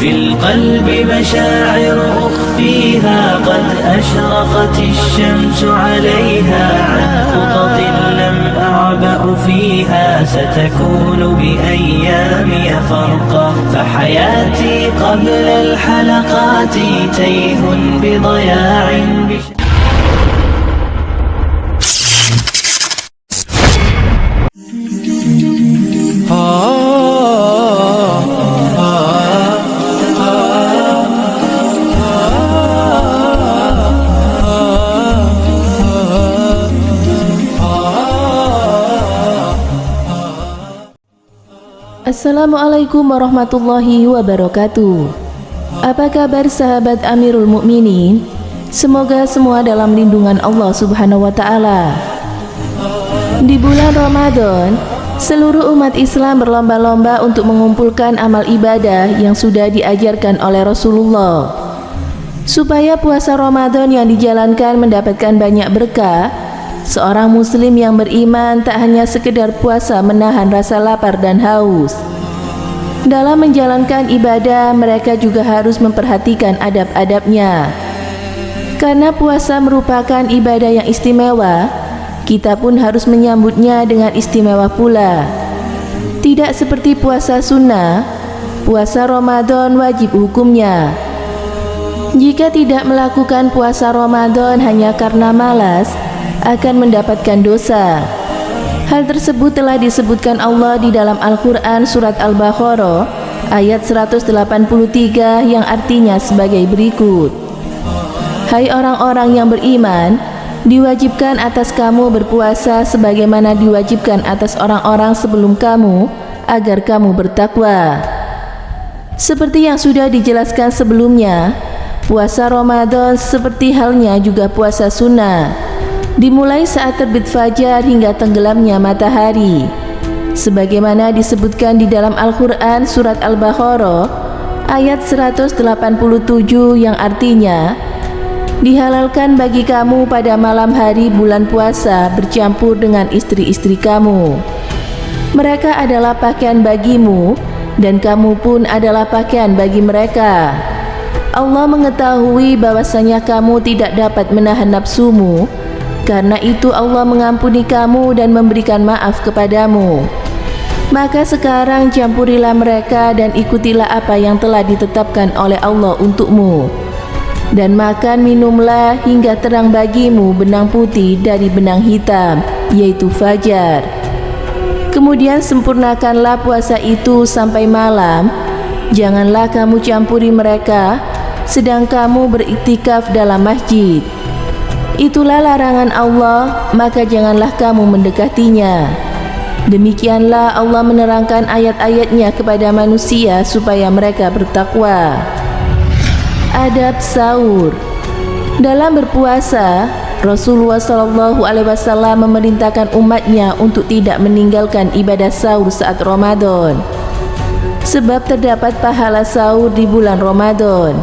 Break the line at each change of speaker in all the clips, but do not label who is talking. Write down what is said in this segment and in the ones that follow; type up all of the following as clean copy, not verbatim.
في القلب مشاعر أخفيها قد أشرقت الشمس عليها عن خطط لم أعبأ فيها ستكون بأيامي فرقا فحياتي قبل الحلقات تيه بضياع
Assalamualaikum warahmatullahi wabarakatuh. Apa kabar sahabat Amirul Mukminin? Semoga semua dalam lindungan Allah Subhanahu wa taala. Di bulan Ramadan, seluruh umat Islam berlomba-lomba untuk mengumpulkan amal ibadah yang sudah diajarkan oleh Rasulullah. Supaya puasa Ramadan yang dijalankan mendapatkan banyak berkah, seorang muslim yang beriman tak hanya sekedar puasa menahan rasa lapar dan haus. Dalam menjalankan ibadah, mereka juga harus memperhatikan adab-adabnya. Karena puasa merupakan ibadah yang istimewa, kita pun harus menyambutnya dengan istimewa pula. Tidak seperti puasa sunnah, puasa Ramadan wajib hukumnya. Jika tidak melakukan puasa Ramadan hanya karena malas, akan mendapatkan dosa. Hal tersebut telah disebutkan Allah di dalam Al-Quran surat Al-Baqarah ayat 183 yang artinya sebagai berikut. Hai orang-orang yang beriman, diwajibkan atas kamu berpuasa sebagaimana diwajibkan atas orang-orang sebelum kamu agar kamu bertakwa. Seperti yang sudah dijelaskan sebelumnya, puasa Ramadan seperti halnya juga puasa sunnah, dimulai saat terbit fajar hingga tenggelamnya matahari, sebagaimana disebutkan di dalam Al-Quran surat Al-Baqarah ayat 187 yang artinya, dihalalkan bagi kamu pada malam hari bulan puasa bercampur dengan istri-istri kamu. Mereka adalah pakaian bagimu dan kamu pun adalah pakaian bagi mereka. Allah mengetahui bahwasanya kamu tidak dapat menahan nafsumu. Karena itu Allah mengampuni kamu dan memberikan maaf kepadamu. Maka sekarang campurilah mereka dan ikutilah apa yang telah ditetapkan oleh Allah untukmu. Dan makan minumlah hingga terang bagimu benang putih dari benang hitam, yaitu fajar. Kemudian sempurnakanlah puasa itu sampai malam. Janganlah kamu campuri mereka sedang kamu beriktikaf dalam masjid. Itulah larangan Allah, maka janganlah kamu mendekatinya. Demikianlah Allah menerangkan ayat-ayatnya kepada manusia supaya mereka bertakwa. Adab sahur. Dalam berpuasa, Rasulullah SAW memerintahkan umatnya untuk tidak meninggalkan ibadah sahur saat Ramadan, sebab terdapat pahala sahur di bulan Ramadan.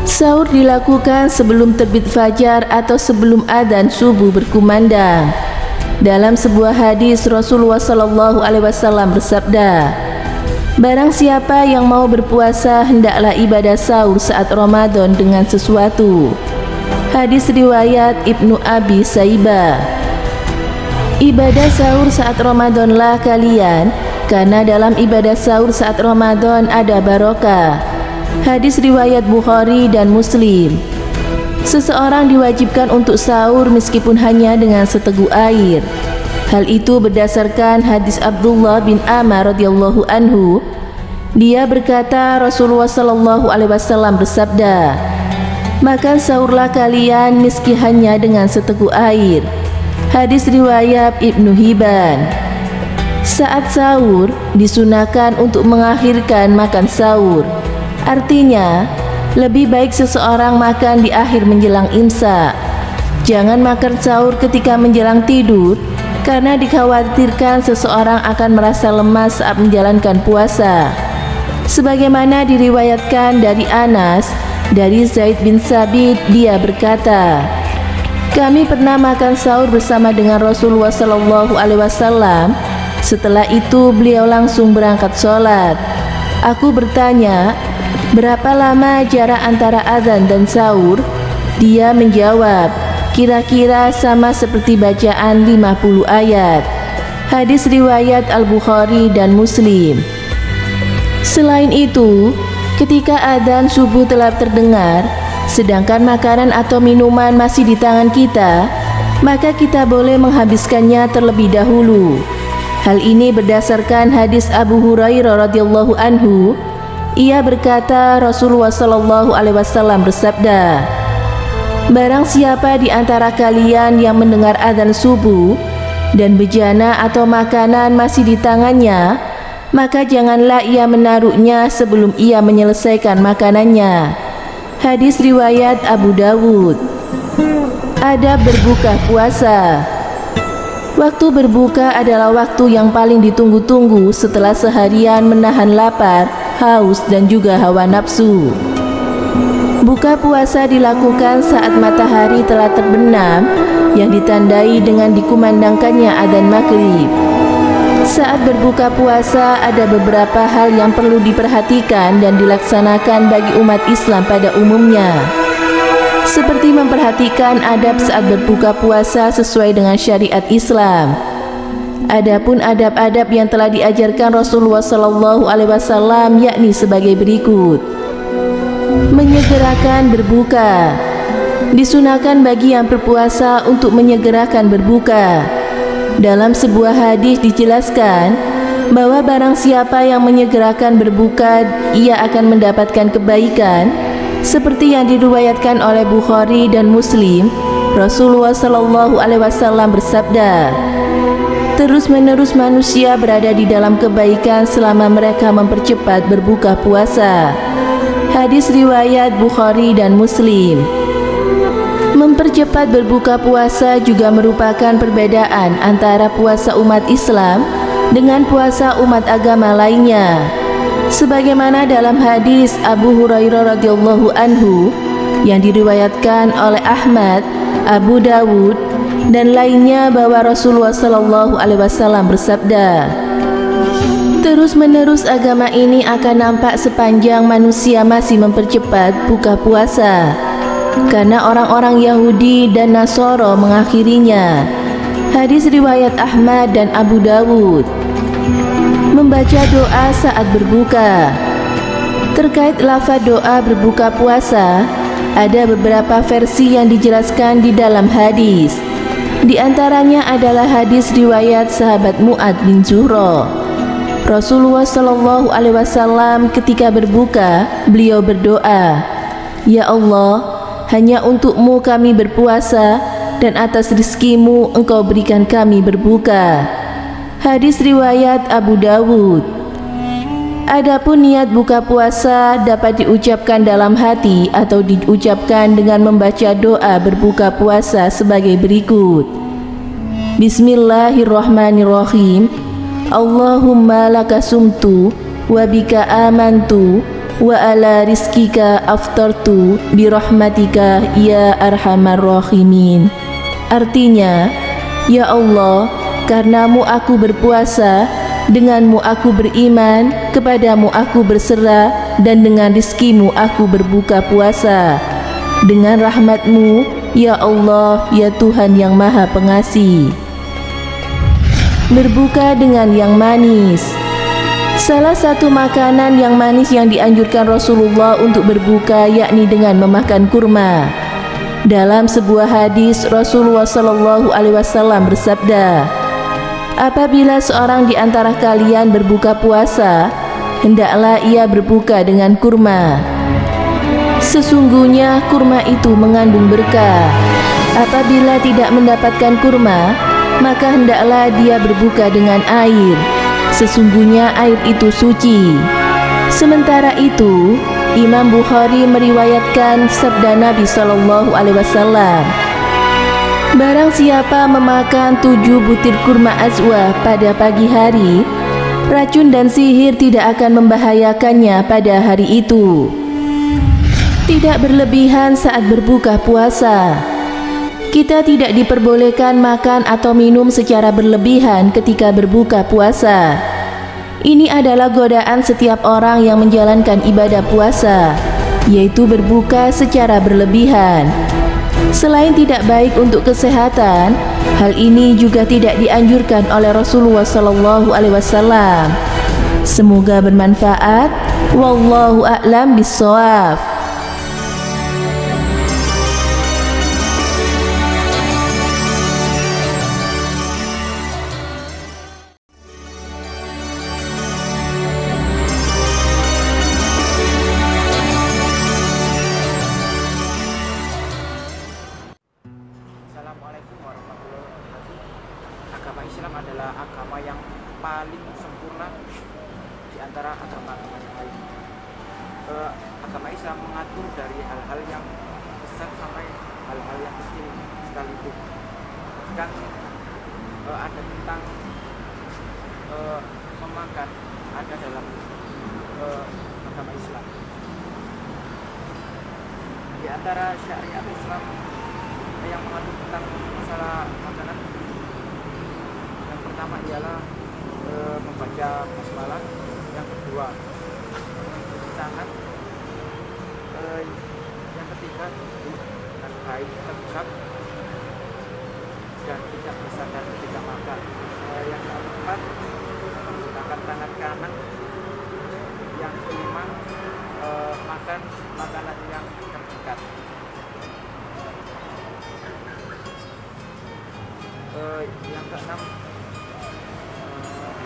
Sahur dilakukan sebelum terbit fajar atau sebelum adzan subuh berkumandang. Dalam sebuah hadis Rasulullah SAW bersabda, barang siapa yang mau berpuasa hendaklah ibadah sahur saat Ramadan dengan sesuatu. Hadis riwayat Ibnu Abi Saibah. Ibadah sahur saat Ramadanlah kalian, karena dalam ibadah sahur saat Ramadan ada barokah. Hadis riwayat Bukhari dan Muslim. Seseorang diwajibkan untuk sahur meskipun hanya dengan seteguk air. Hal itu berdasarkan hadis Abdullah bin Amr radhiyallahu anhu. Dia berkata, Rasulullah SAW bersabda, makan sahurlah kalian meski hanya dengan seteguk air. Hadis riwayat Ibnu Hibban. Saat sahur disunahkan untuk mengakhirkan makan sahur. Artinya, lebih baik seseorang makan di akhir menjelang imsak. Jangan makan sahur ketika menjelang tidur, karena dikhawatirkan seseorang akan merasa lemas saat menjalankan puasa. Sebagaimana diriwayatkan dari Anas, dari Zaid bin Sabit, dia berkata, kami pernah makan sahur bersama dengan Rasulullah SAW. Setelah itu beliau langsung berangkat sholat. Aku bertanya, berapa lama jarak antara azan dan sahur? Dia menjawab, kira-kira sama seperti bacaan 50 ayat. Hadis riwayat Al-Bukhari dan Muslim. Selain itu, ketika adzan subuh telah terdengar, sedangkan makanan atau minuman masih di tangan kita, maka kita boleh menghabiskannya terlebih dahulu. Hal ini berdasarkan hadis Abu Hurairah radhiyallahu anhu. Ia berkata, Rasulullah sallallahu alaihi wasallam bersabda, barang siapa di antara kalian yang mendengar adzan subuh dan bejana atau makanan masih di tangannya, maka janganlah ia menaruhnya sebelum ia menyelesaikan makanannya. Hadis riwayat Abu Dawud. Adab berbuka puasa. Waktu berbuka adalah waktu yang paling ditunggu-tunggu setelah seharian menahan lapar, haus, dan juga hawa nafsu. Buka puasa dilakukan saat matahari telah terbenam, yang ditandai dengan dikumandangkannya adzan maghrib. Saat berbuka puasa ada beberapa hal yang perlu diperhatikan dan dilaksanakan bagi umat Islam pada umumnya, seperti memperhatikan adab saat berbuka puasa sesuai dengan syariat Islam. Adapun adab-adab yang telah diajarkan Rasulullah sallallahu alaihi wasallam yakni sebagai berikut. Menyegerakan berbuka. Disunahkan bagi yang berpuasa untuk menyegerakan berbuka. Dalam sebuah hadis dijelaskan bahwa barang siapa yang menyegerakan berbuka, ia akan mendapatkan kebaikan seperti yang diriwayatkan oleh Bukhari dan Muslim. Rasulullah sallallahu alaihi wasallam bersabda, terus-menerus manusia berada di dalam kebaikan selama mereka mempercepat berbuka puasa. Hadis riwayat Bukhari dan Muslim. Mempercepat berbuka puasa juga merupakan perbedaan antara puasa umat Islam dengan puasa umat agama lainnya. Sebagaimana dalam hadis Abu Hurairah radhiyallahu anhu yang diriwayatkan oleh Ahmad, Abu Dawud, dan lainnya bahwa Rasulullah sallallahu alaihi wasallam bersabda, terus-menerus agama ini akan nampak sepanjang manusia masih mempercepat buka puasa, karena orang-orang Yahudi dan Nasara mengakhirinya. Hadis riwayat Ahmad dan Abu Dawud. Membaca doa saat berbuka. Terkait lafaz doa berbuka puasa, ada beberapa versi yang dijelaskan di dalam hadis. Di antaranya adalah hadis riwayat sahabat Mu'ad bin Zuhra. Rasulullah sallallahu alaihi wasallam ketika berbuka, beliau berdoa, ya Allah, hanya untuk-Mu kami berpuasa, dan atas rizkimu Engkau berikan kami berbuka. Hadis riwayat Abu Dawud. Adapun niat buka puasa dapat diucapkan dalam hati atau diucapkan dengan membaca doa berbuka puasa sebagai berikut. Bismillahirrahmanirrahim. Allahumma laka sumtu wa bika amantu wa ala rizkika aftartu birahmatika ya arhamar rahimin. Artinya, ya Allah, karenamu aku berpuasa, denganmu aku beriman, kepadamu aku berserah, dan dengan rizkimu aku berbuka puasa. Dengan rahmatmu, ya Allah, ya Tuhan yang maha pengasih. Berbuka dengan yang manis. Salah satu makanan yang manis yang dianjurkan Rasulullah untuk berbuka yakni dengan memakan kurma. Dalam sebuah hadis, Rasulullah sallallahu alaihi wasallam bersabda, apabila seorang di antara kalian berbuka puasa, hendaklah ia berbuka dengan kurma. Sesungguhnya kurma itu mengandung berkah. Apabila tidak mendapatkan kurma, maka hendaklah dia berbuka dengan air. Sesungguhnya air itu suci. Sementara itu, Imam Bukhari meriwayatkan sabda Nabi sallallahu alaihi wasallam, barang siapa memakan 7 butir kurma azwa pada pagi hari, racun dan sihir tidak akan membahayakannya pada hari itu. Tidak berlebihan saat berbuka puasa. Kita tidak diperbolehkan makan atau minum secara berlebihan ketika berbuka puasa. Ini adalah godaan setiap orang yang menjalankan ibadah puasa, yaitu berbuka secara berlebihan. Selain tidak baik untuk kesehatan, hal ini juga tidak dianjurkan oleh Rasulullah SAW. Semoga bermanfaat. Wallahu a'lam bishawab.
Assalamualaikum warahmatullahi wabarakatuh. Agama Islam adalah agama yang paling sempurna di antara agama-agama yang lain. Agama Islam mengatur dari hal-hal yang besar sampai hal-hal yang kecil sekalipun. Bahkan ada tentang memakan, ada dalam agama Islam. Di antara syariat Islam yang mengatur tentang masalah makanan, yang pertama ialah membaca basmalah, yang kedua mencuci tangan, yang ketiga duduk dengan kain tegap dan tidak bersandar ketika makan, yang keempat menggunakan tangan kanan, yang kelima makan makanan yang terdekat. Yang keenam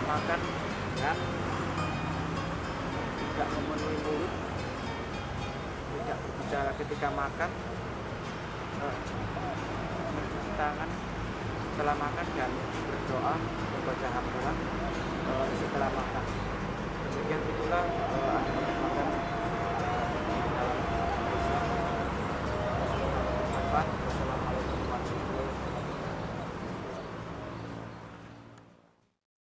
makan dan tidak memenuhi mulut, tidak berbicara ketika makan, mencuci tangan setelah makan dan berdoa, membaca Al-Quran setelah makan. Demikian itulah adab makan dalam Islam. Bermanfaat.